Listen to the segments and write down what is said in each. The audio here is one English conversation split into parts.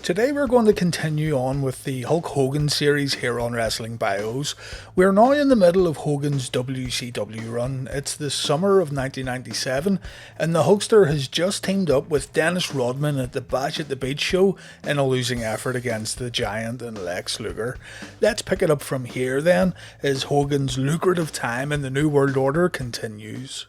Today we're going to continue on with the Hulk Hogan series here on Wrestling Bios. We're now in the middle of Hogan's WCW run. It's the summer of 1997 and the Hulkster has just teamed up with Dennis Rodman at the Bash at the Beach show in a losing effort against the Giant and Lex Luger. Let's pick it up from here then as Hogan's lucrative time in the New World Order continues.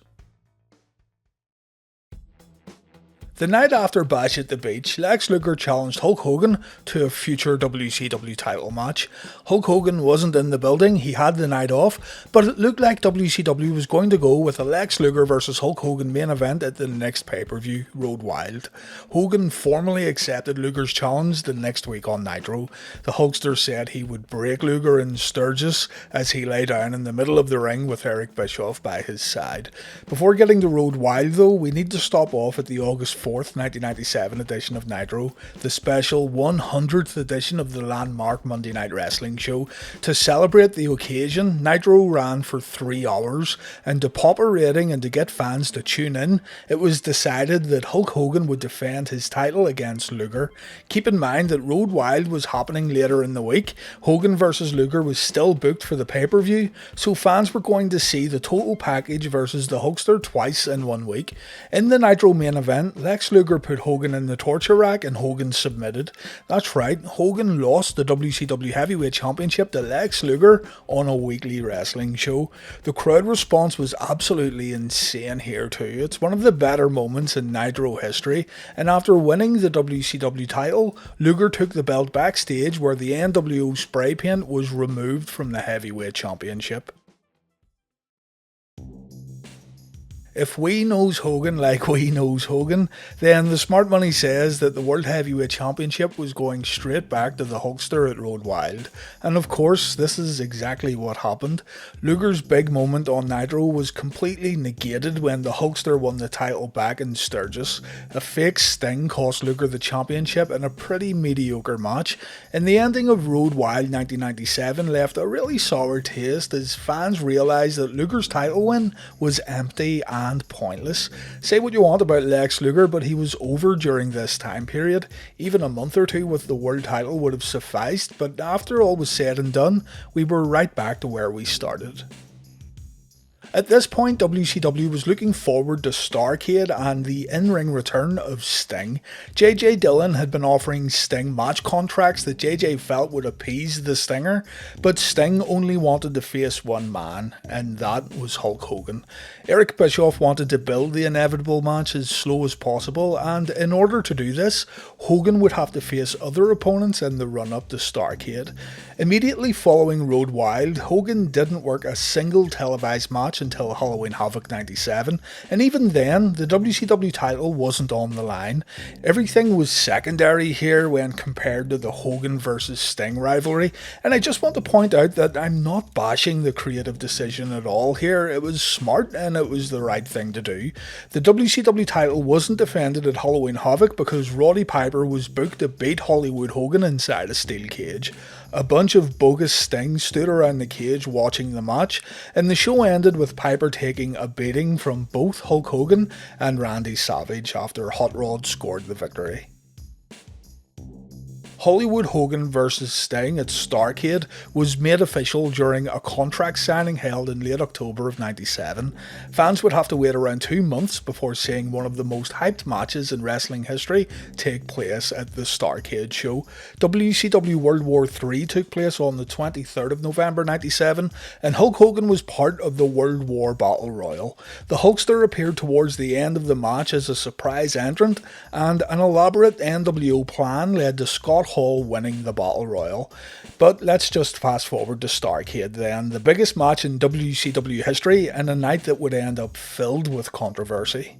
The night after Bash at the Beach, Lex Luger challenged Hulk Hogan to a future WCW title match. Hulk Hogan wasn't in the building, he had the night off, but it looked like WCW was going to go with a Lex Luger vs Hulk Hogan main event at the next pay-per-view, Road Wild. Hogan formally accepted Luger's challenge the next week on Nitro. The Hulkster said he would break Luger in Sturgis as he lay down in the middle of the ring with Eric Bischoff by his side. Before getting to Road Wild though, we need to stop off at the August 4th, 1997 edition of Nitro, the special 100th edition of the landmark Monday Night Wrestling show. To celebrate the occasion, Nitro ran for 3 hours, and to pop a rating and to get fans to tune in, it was decided that Hulk Hogan would defend his title against Luger. Keep in mind that Road Wild was happening later in the week. Hogan vs Luger was still booked for the pay-per-view, so fans were going to see the total package versus the Hulkster twice in 1 week. In the Nitro main event, Lex Luger put Hogan in the torture rack and Hogan submitted. That's right, Hogan lost the WCW Heavyweight Championship to Lex Luger on a weekly wrestling show. The crowd response was absolutely insane here too. It's one of the better moments in Nitro history, and after winning the WCW title, Luger took the belt backstage where the nWo spray paint was removed from the Heavyweight Championship. If we knows Hogan like we knows Hogan, then the smart money says that the World Heavyweight Championship was going straight back to the Hulkster at Road Wild. And of course, this is exactly what happened. Luger's big moment on Nitro was completely negated when the Hulkster won the title back in Sturgis. A fake sting cost Luger the championship in a pretty mediocre match, and the ending of Road Wild 1997 left a really sour taste as fans realised that Luger's title win was empty and pointless. Say what you want about Lex Luger, but he was over during this time period. Even a month or two with the world title would have sufficed, but after all was said and done, we were right back to where we started. At this point, WCW was looking forward to Starrcade and the in-ring return of Sting. JJ Dillon had been offering Sting match contracts that JJ felt would appease the Stinger, but Sting only wanted to face one man, and that was Hulk Hogan. Eric Bischoff wanted to build the inevitable match as slow as possible, and in order to do this, Hogan would have to face other opponents in the run-up to Starrcade. Immediately following Road Wild, Hogan didn't work a single televised match until Halloween Havoc 97, and even then, the WCW title wasn't on the line. Everything was secondary here when compared to the Hogan vs Sting rivalry, and I just want to point out that I'm not bashing the creative decision at all here. It was smart and it was the right thing to do. The WCW title wasn't defended at Halloween Havoc because Roddy Piper was booked to beat Hollywood Hogan inside a steel cage. A bunch of bogus Stings stood around the cage watching the match, and the show ended with Piper taking a beating from both Hulk Hogan and Randy Savage after Hot Rod scored the victory. Hollywood Hogan vs Sting at Starrcade was made official during a contract signing held in late October of 97. Fans would have to wait around 2 months before seeing one of the most hyped matches in wrestling history take place at the Starrcade show. WCW World War III took place on the 23rd of November 97, and Hulk Hogan was part of the World War Battle Royal. The Hulkster appeared towards the end of the match as a surprise entrant, and an elaborate nWo plan led to Scott Hall winning the Battle Royal. But let's just fast forward to Starrcade then, the biggest match in WCW history and a night that would end up filled with controversy.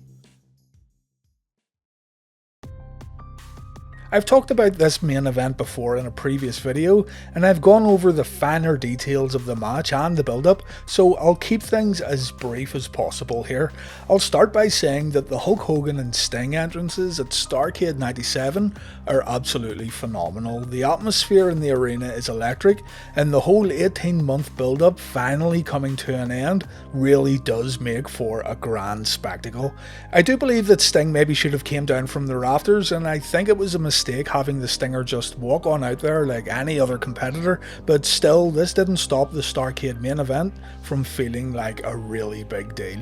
I've talked about this main event before in a previous video, and I've gone over the finer details of the match and the build-up, so I'll keep things as brief as possible here. I'll start by saying that the Hulk Hogan and Sting entrances at Starrcade 97 are absolutely phenomenal. The atmosphere in the arena is electric, and the whole 18-month build-up finally coming to an end really does make for a grand spectacle. I do believe that Sting maybe should have came down from the rafters, and I think it was a mistake mistake having the Stinger just walk on out there like any other competitor, but still this didn't stop the Starrcade main event from feeling like a really big deal.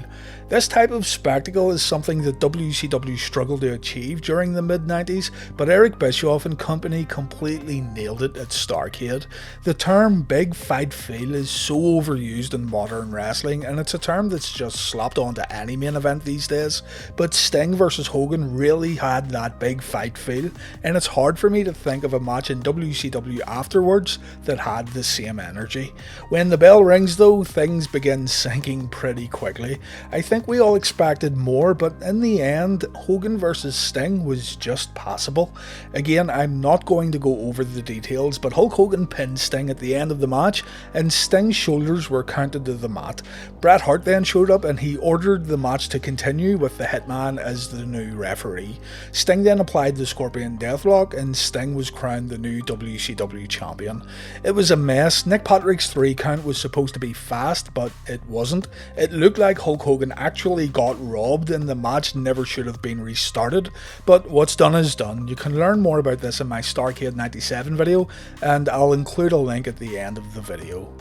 This type of spectacle is something that WCW struggled to achieve during the mid-90s, but Eric Bischoff and company completely nailed it at Starrcade. The term big fight feel is so overused in modern wrestling, and it's a term that's just slapped onto any main event these days, but Sting vs Hogan really had that big fight feel, and it's hard for me to think of a match in WCW afterwards that had the same energy. When the bell rings though, things begin sinking pretty quickly. I think we all expected more, but in the end, Hogan vs Sting was just passable. Again, I'm not going to go over the details, but Hulk Hogan pinned Sting at the end of the match, and Sting's shoulders were counted to the mat. Bret Hart then showed up and he ordered the match to continue with the Hitman as the new referee. Sting then applied the Scorpion Deathlock, and Sting was crowned the new WCW champion. It was a mess. Nick Patrick's 3 count was supposed to be fast, but it wasn't. It looked like Hulk Hogan actually got robbed and the match never should have been restarted, but what's done is done. You can learn more about this in my Starrcade 97 video, and I'll include a link at the end of the video.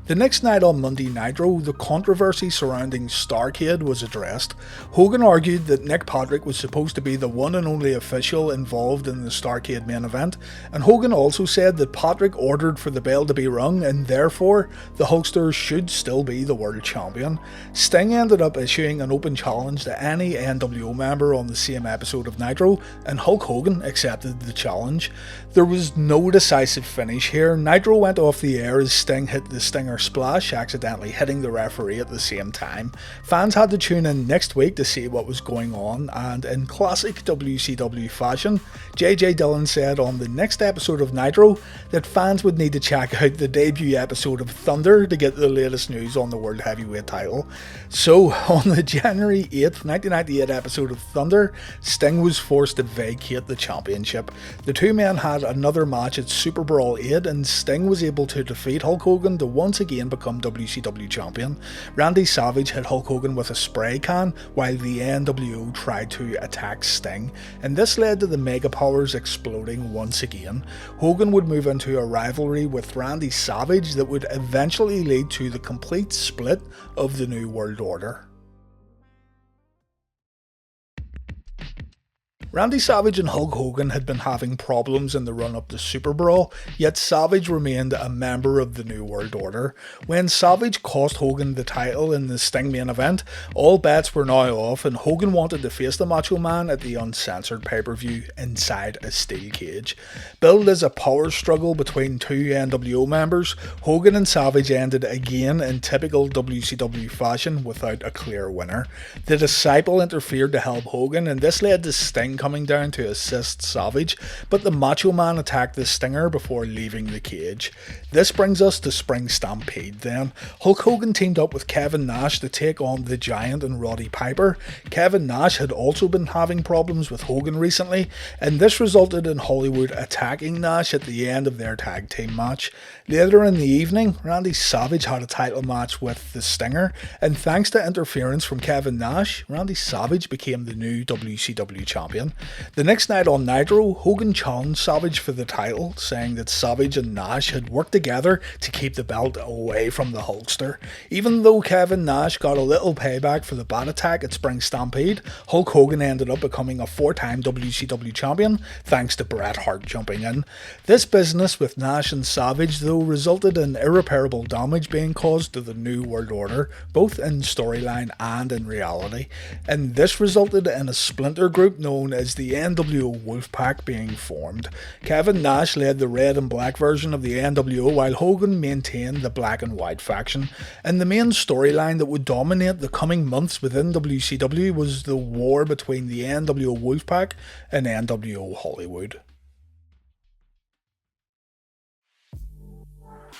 The next night on Monday Nitro, the controversy surrounding Starrcade was addressed. Hogan argued that Nick Patrick was supposed to be the one and only official involved in the Starrcade main event, and Hogan also said that Patrick ordered for the bell to be rung and therefore the Hulksters should still be the world champion. Sting ended up issuing an open challenge to any nWo member on the same episode of Nitro, and Hulk Hogan accepted the challenge. There was no decisive finish here. Nitro went off the air as Sting hit the Stinger splash, accidentally hitting the referee at the same time. Fans had to tune in next week to see what was going on, and in classic WCW fashion, JJ Dillon said on the next episode of Nitro that fans would need to check out the debut episode of Thunder to get the latest news on the World Heavyweight title. So, on the January 8th, 1998 episode of Thunder, Sting was forced to vacate the championship. The two men had another match at Superbrawl 8, and Sting was able to defeat Hulk Hogan to once again become WCW champion. Randy Savage hit Hulk Hogan with a spray can while the nWo tried to attack Sting, and this led to the Mega Powers exploding once again. Hogan would move into a rivalry with Randy Savage that would eventually lead to the complete split of the New World Order. Randy Savage and Hulk Hogan had been having problems in the run-up to Superbrawl, yet Savage remained a member of the New World Order. When Savage cost Hogan the title in the Sting main event, all bets were now off, and Hogan wanted to face the Macho Man at the uncensored pay-per-view inside a steel cage. Billed as a power struggle between two nWo members, Hogan and Savage ended again in typical WCW fashion without a clear winner. The Disciple interfered to help Hogan, and this led to Sting coming down to assist Savage, but the Macho Man attacked the Stinger before leaving the cage. This brings us to Spring Stampede then. Hulk Hogan teamed up with Kevin Nash to take on the Giant and Roddy Piper. Kevin Nash had also been having problems with Hogan recently, and this resulted in Hollywood attacking Nash at the end of their tag team match. Later in the evening, Randy Savage had a title match with the Stinger, and thanks to interference from Kevin Nash, Randy Savage became the new WCW champion. The next night on Nitro, Hogan challenged Savage for the title, saying that Savage and Nash had worked together to keep the belt away from the Hulkster. Even though Kevin Nash got a little payback for the bat attack at Spring Stampede, Hulk Hogan ended up becoming a 4-time WCW champion thanks to Bret Hart jumping in. This business with Nash and Savage though resulted in irreparable damage being caused to the New World Order, both in storyline and in reality, and this resulted in a splinter group known as the nWo Wolfpac being formed. Kevin Nash led the red and black version of the nWo while Hogan maintained the black and white faction, and the main storyline that would dominate the coming months within WCW was the war between the nWo Wolfpac and nWo Hollywood.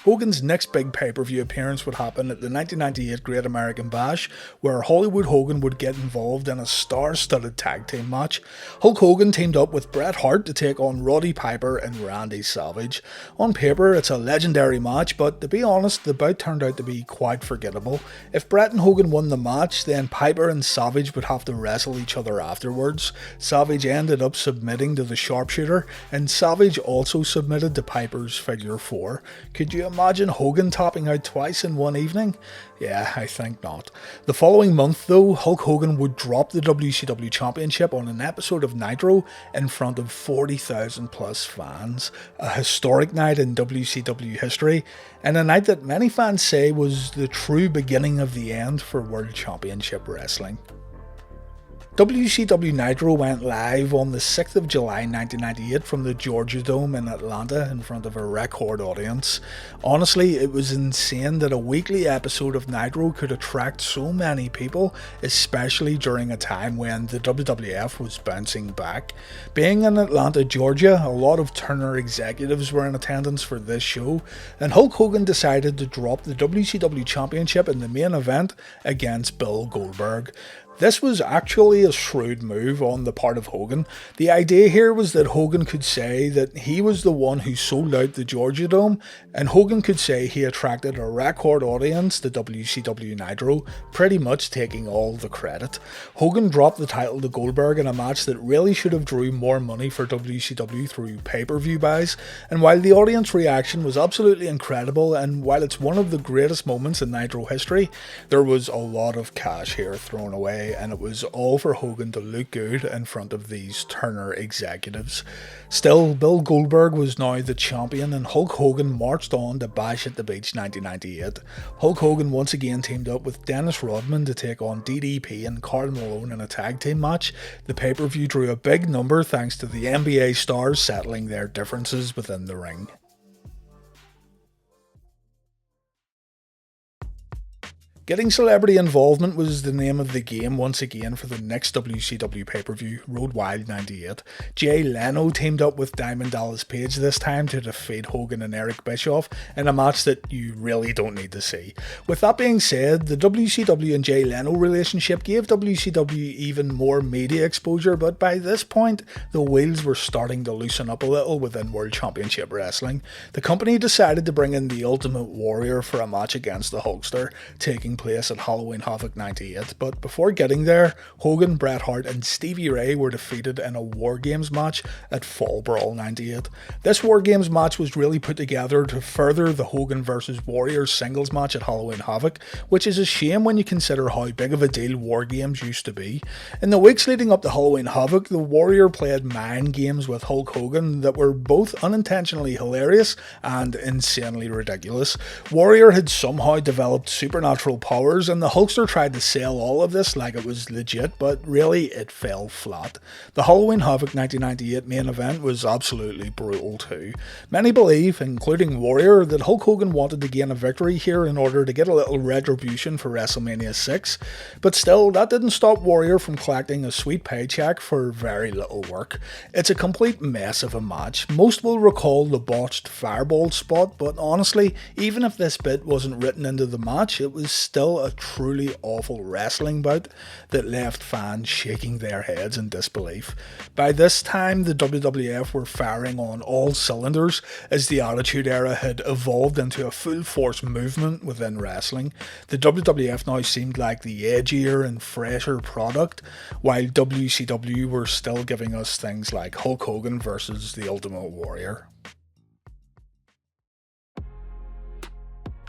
Hogan's next big pay-per-view appearance would happen at the 1998 Great American Bash, where Hollywood Hogan would get involved in a star-studded tag team match. Hulk Hogan teamed up with Bret Hart to take on Roddy Piper and Randy Savage. On paper, it's a legendary match, but to be honest, the bout turned out to be quite forgettable. If Bret and Hogan won the match, then Piper and Savage would have to wrestle each other afterwards. Savage ended up submitting to the sharpshooter, and Savage also submitted to Piper's figure 4. Could you imagine Hogan topping out twice in one evening? Yeah, I think not. The following month though, Hulk Hogan would drop the WCW Championship on an episode of Nitro in front of 40,000 plus fans. A historic night in WCW history, and a night that many fans say was the true beginning of the end for World Championship Wrestling. WCW Nitro went live on the 6th of July 1998 from the Georgia Dome in Atlanta in front of a record audience. Honestly, it was insane that a weekly episode of Nitro could attract so many people, especially during a time when the WWF was bouncing back. Being in Atlanta, Georgia, a lot of Turner executives were in attendance for this show, and Hulk Hogan decided to drop the WCW Championship in the main event against Bill Goldberg. This was actually a shrewd move on the part of Hogan. The idea here was that Hogan could say that he was the one who sold out the Georgia Dome, and Hogan could say he attracted a record audience to WCW Nitro, pretty much taking all the credit. Hogan dropped the title to Goldberg in a match that really should have drew more money for WCW through pay-per-view buys, and while the audience reaction was absolutely incredible, and while it's one of the greatest moments in Nitro history, there was a lot of cash here thrown away, and it was all for Hogan to look good in front of these Turner executives. Still, Bill Goldberg was now the champion, and Hulk Hogan marched on to Bash at the Beach 1998. Hulk Hogan once again teamed up with Dennis Rodman to take on DDP and Karl Malone in a tag team match. The pay-per-view drew a big number thanks to the NBA stars settling their differences within the ring. Getting celebrity involvement was the name of the game once again for the next WCW pay-per-view, Road Wild 98. Jay Leno teamed up with Diamond Dallas Page this time to defeat Hogan and Eric Bischoff in a match that you really don't need to see. With that being said, the WCW and Jay Leno relationship gave WCW even more media exposure, but by this point, the wheels were starting to loosen up a little within World Championship Wrestling. The company decided to bring in the Ultimate Warrior for a match against the Hulkster, taking place at Halloween Havoc 98, but before getting there, Hogan, Bret Hart and Stevie Ray were defeated in a War Games match at Fall Brawl 98. This War Games match was really put together to further the Hogan vs Warrior singles match at Halloween Havoc, which is a shame when you consider how big of a deal War Games used to be. In the weeks leading up to Halloween Havoc, the Warrior played mind games with Hulk Hogan that were both unintentionally hilarious and insanely ridiculous. Warrior had somehow developed supernatural powers, and the Hulkster tried to sell all of this like it was legit, but really it fell flat. The Halloween Havoc 1998 main event was absolutely brutal too. Many believe, including Warrior, that Hulk Hogan wanted to gain a victory here in order to get a little retribution for WrestleMania 6, but still, that didn't stop Warrior from collecting a sweet paycheck for very little work. It's a complete mess of a match. Most will recall the botched fireball spot, but honestly, even if this bit wasn't written into the match, it was still a truly awful wrestling bout that left fans shaking their heads in disbelief. By this time, the WWF were firing on all cylinders as the Attitude Era had evolved into a full-force movement within wrestling. The WWF now seemed like the edgier and fresher product, while WCW were still giving us things like Hulk Hogan versus the Ultimate Warrior.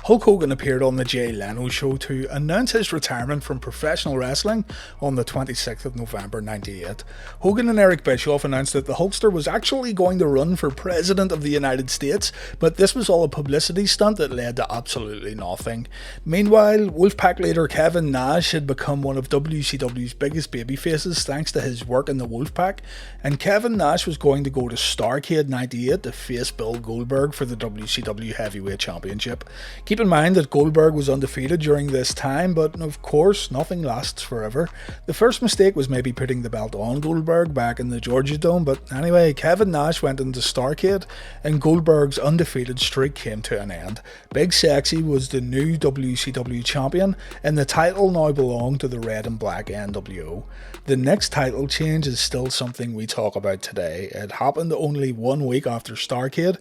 Hulk Hogan appeared on the Jay Leno show to announce his retirement from professional wrestling on the 26th of November 98. Hogan and Eric Bischoff announced that the Hulkster was actually going to run for President of the United States, but this was all a publicity stunt that led to absolutely nothing. Meanwhile, Wolfpac leader Kevin Nash had become one of WCW's biggest babyfaces thanks to his work in the Wolfpac, and Kevin Nash was going to go to Starrcade 98 to face Bill Goldberg for the WCW Heavyweight Championship. Keep Keep in mind that Goldberg was undefeated during this time, but of course nothing lasts forever. The first mistake was maybe putting the belt on Goldberg back in the Georgia Dome, but anyway, Kevin Nash went into Starrcade and Goldberg's undefeated streak came to an end. Big Sexy was the new WCW champion and the title now belonged to the red and black nWo. The next title change is still something we talk about today. It happened only 1 week after Starrcade,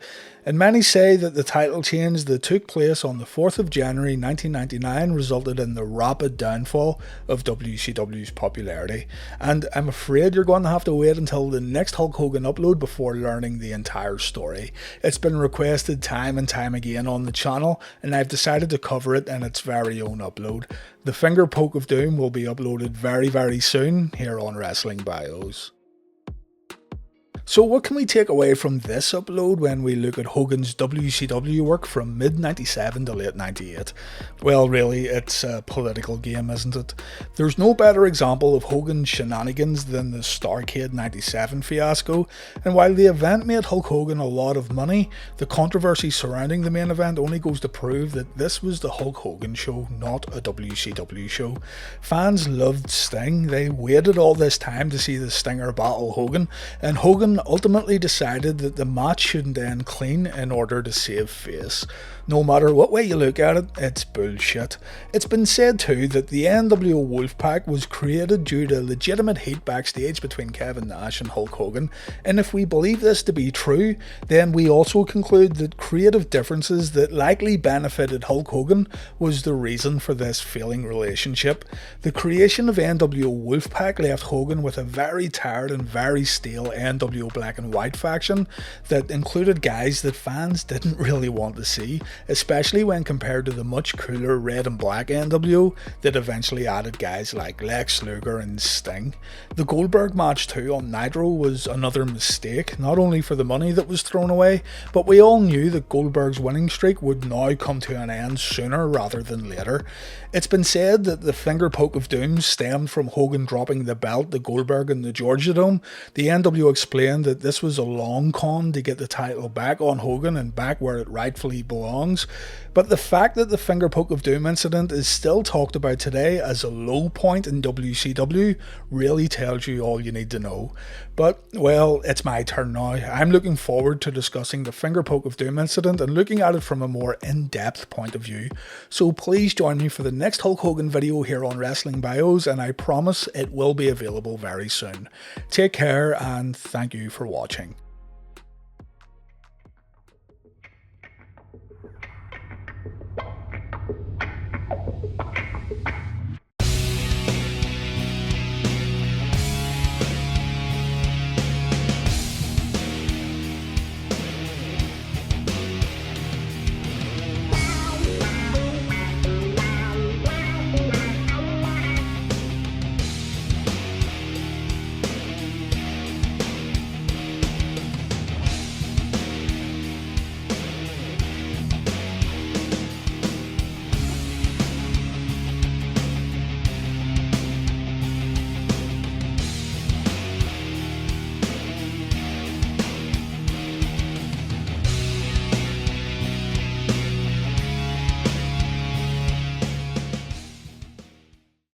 and many say that the title change that took place on the 4th of January 1999 resulted in the rapid downfall of WCW's popularity. And I'm afraid you're going to have to wait until the next Hulk Hogan upload before learning the entire story. It's been requested time and time again on the channel, and I've decided to cover it in its very own upload. The Finger Poke of Doom will be uploaded very soon here on Wrestling Bios. So what can we take away from this upload when we look at Hogan's WCW work from mid-97 to late 98? Well, really, it's a political game, isn't it? There's no better example of Hogan's shenanigans than the Starrcade 97 fiasco, and while the event made Hulk Hogan a lot of money, the controversy surrounding the main event only goes to prove that this was the Hulk Hogan show, not a WCW show. Fans loved Sting. They waited all this time to see the Stinger battle Hogan, and Hogan ultimately decided that the match shouldn't end clean in order to save face. No matter what way you look at it, it's bullshit. It's been said too that the nWo Wolfpac was created due to legitimate heat backstage between Kevin Nash and Hulk Hogan, and if we believe this to be true, then we also conclude that creative differences that likely benefited Hulk Hogan was the reason for this failing relationship. The creation of nWo Wolfpac left Hogan with a very tired and very stale nWo black and white faction that included guys that fans didn't really want to see, especially when compared to the much cooler red and black nWo that eventually added guys like Lex Luger and Sting. The Goldberg match too on Nitro was another mistake, not only for the money that was thrown away, but we all knew that Goldberg's winning streak would now come to an end sooner rather than later. It's been said that the Finger Poke of Doom stemmed from Hogan dropping the belt to Goldberg in the Georgia Dome. The nWo explained that this was a long con to get the title back on Hogan and back where it rightfully belongs, but the fact that the Finger Poke of Doom incident is still talked about today as a low point in WCW really tells you all you need to know. But, well, it's my turn now. I'm looking forward to discussing the Finger Poke of Doom incident and looking at it from a more in-depth point of view. So please join me for the next Hulk Hogan video here on Wrestling Bios, and I promise it will be available very soon. Take care and thank you for watching.